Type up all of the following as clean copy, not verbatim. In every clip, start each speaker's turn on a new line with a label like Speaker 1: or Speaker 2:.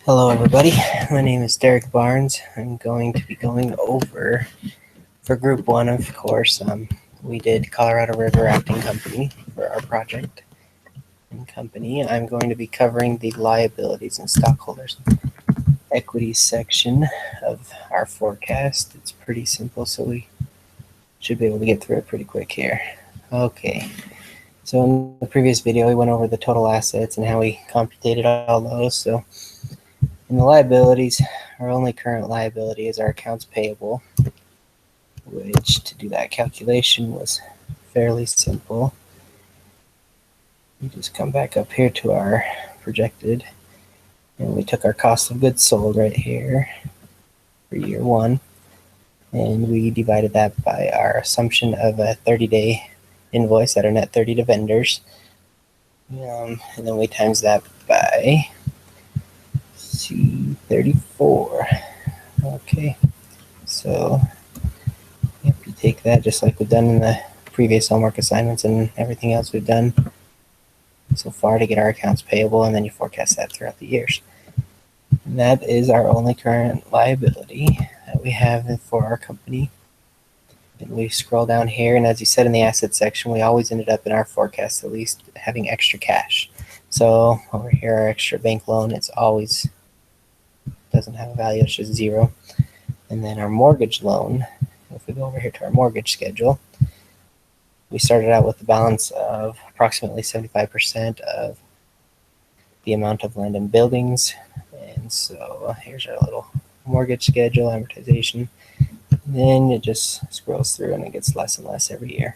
Speaker 1: Hello everybody, my name is Derek Barnes. I'm going to be going over, for group 1 of course, we did Colorado River Rafting Company for our project and company. I'm going to be covering the liabilities and stockholders equity section of our forecast. It's pretty simple, so we should be able to get through it pretty quick here. Okay, so in the previous video we went over the total assets and how we computated all those. So in the liabilities, our only current liability is our accounts payable, which to do that calculation was fairly simple. We just come back up here to our projected, and we took our cost of goods sold right here for year 1, and we divided that by our assumption of a 30-day invoice at our net 30 to vendors, and then we times that by 34. Okay, so yep, you take that just like we've done in the previous homework assignments and everything else we've done so far to get our accounts payable, and then you forecast that throughout the years. And that is our only current liability that we have for our company. And we scroll down here, and as you said in the asset section, we always ended up in our forecast at least having extra cash. So over here, our extra bank loan, it's always doesn't have a value, it's just 0. And then our mortgage loan, if we go over here to our mortgage schedule, we started out with a balance of approximately 75% of the amount of land and buildings. And so here's our little mortgage schedule, amortization. And then it just scrolls through and it gets less and less every year.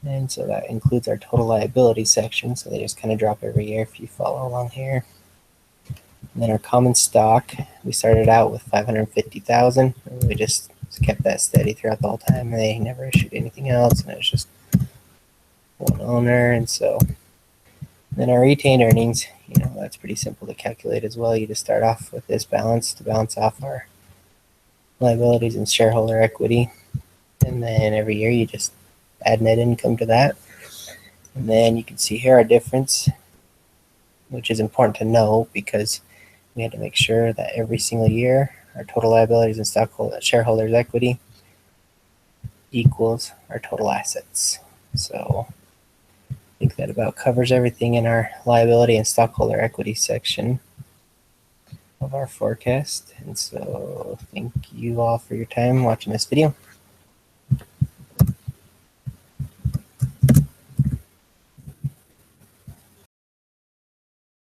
Speaker 1: And so that includes our total liability section. So they just kind of drop every year if you follow along here. And then our common stock, we started out with 550,000, and we just kept that steady throughout the whole time. They never issued anything else, and it was just one owner. And so then our retained earnings, that's pretty simple to calculate as well. You just start off with this balance to balance off our liabilities and shareholder equity, and then every year you just add net income to that. And then you can see here our difference, which is important to know because we had to make sure that every single year our total liabilities and shareholders equity equals our total assets. So I think that about covers everything in our liability and stockholder equity section of our forecast. And so thank you all for your time watching this video.